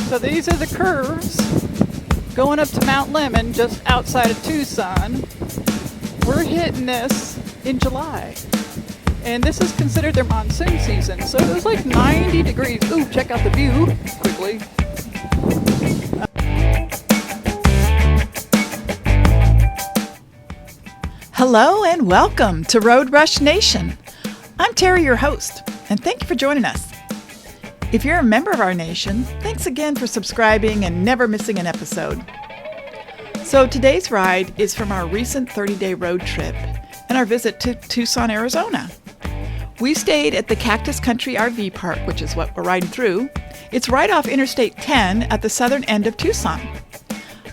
So these are the curves going up to Mt Lemmon, just outside of Tucson. We're hitting this in July. And this is considered their monsoon season. So it was like 90 degrees. Ooh, check out the view quickly. Hello and welcome to Road Rush Nation. I'm Terry, your host, and thank you for joining us. If you're a member of our nation, thanks again for subscribing and never missing an episode. So today's ride is from our recent 30-day road trip and our visit to Tucson, Arizona. We stayed at the Cactus Country RV Park, which is what we're riding through. It's right off Interstate 10 at the southern end of Tucson.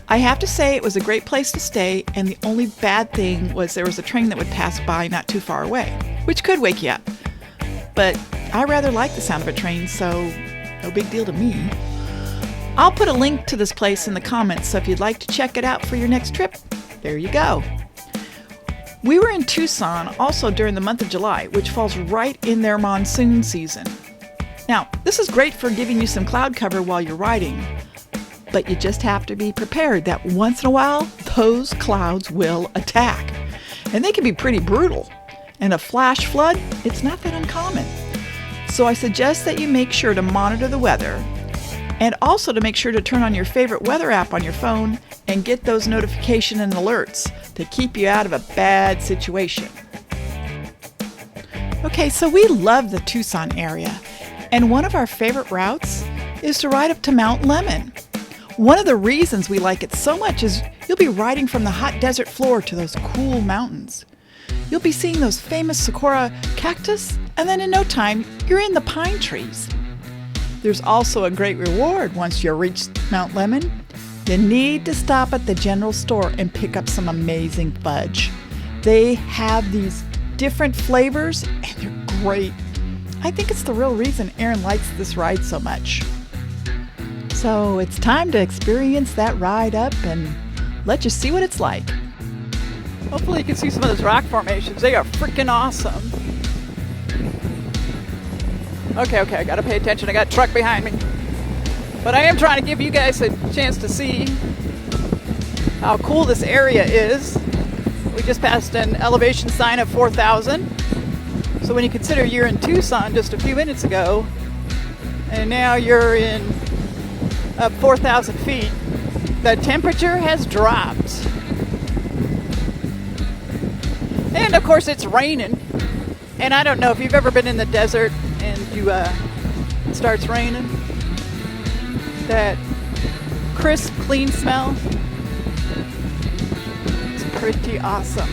I have to say it was a great place to stay, and the only bad thing was there was a train that would pass by not too far away, which could wake you up. But I rather like the sound of a train, so no big deal to me. I'll put a link to this place in the comments, so if you'd like to check it out for your next trip, there you go. We were in Tucson also during the month of July, which falls right in their monsoon season. Now, this is great for giving you some cloud cover while you're riding, but you just have to be prepared that once in a while, those clouds will attack. And they can be pretty brutal. And a flash flood, it's not that uncommon. So I suggest that you make sure to monitor the weather, and also to make sure to turn on your favorite weather app on your phone and get those notifications and alerts to keep you out of a bad situation. Okay, so we love the Tucson area, and one of our favorite routes is to ride up to Mt Lemmon. One of the reasons we like it so much is you'll be riding from the hot desert floor to those cool mountains. You'll be seeing those famous sakura cactus, and then in no time, you're in the pine trees. There's also a great reward once you reach Mt Lemmon. You need to stop at the general store and pick up some amazing fudge. They have these different flavors, and they're great. I think it's the real reason Aaron likes this ride so much. So it's time to experience that ride up and let you see what it's like. Hopefully you can see some of those rock formations. They are freaking awesome. Okay, I gotta pay attention. I got a truck behind me. But I am trying to give you guys a chance to see how cool this area is. We just passed an elevation sign of 4,000. So when you consider you're in Tucson just a few minutes ago, and now you're in up 4,000 feet, the temperature has dropped. And of course it's raining. And I don't know if you've ever been in the desert and it starts raining. That crisp, clean smell. It's pretty awesome.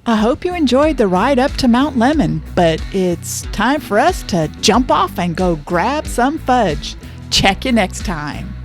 I hope you enjoyed the ride up to Mt Lemmon, but it's time for us to jump off and go grab some fudge. Check you next time.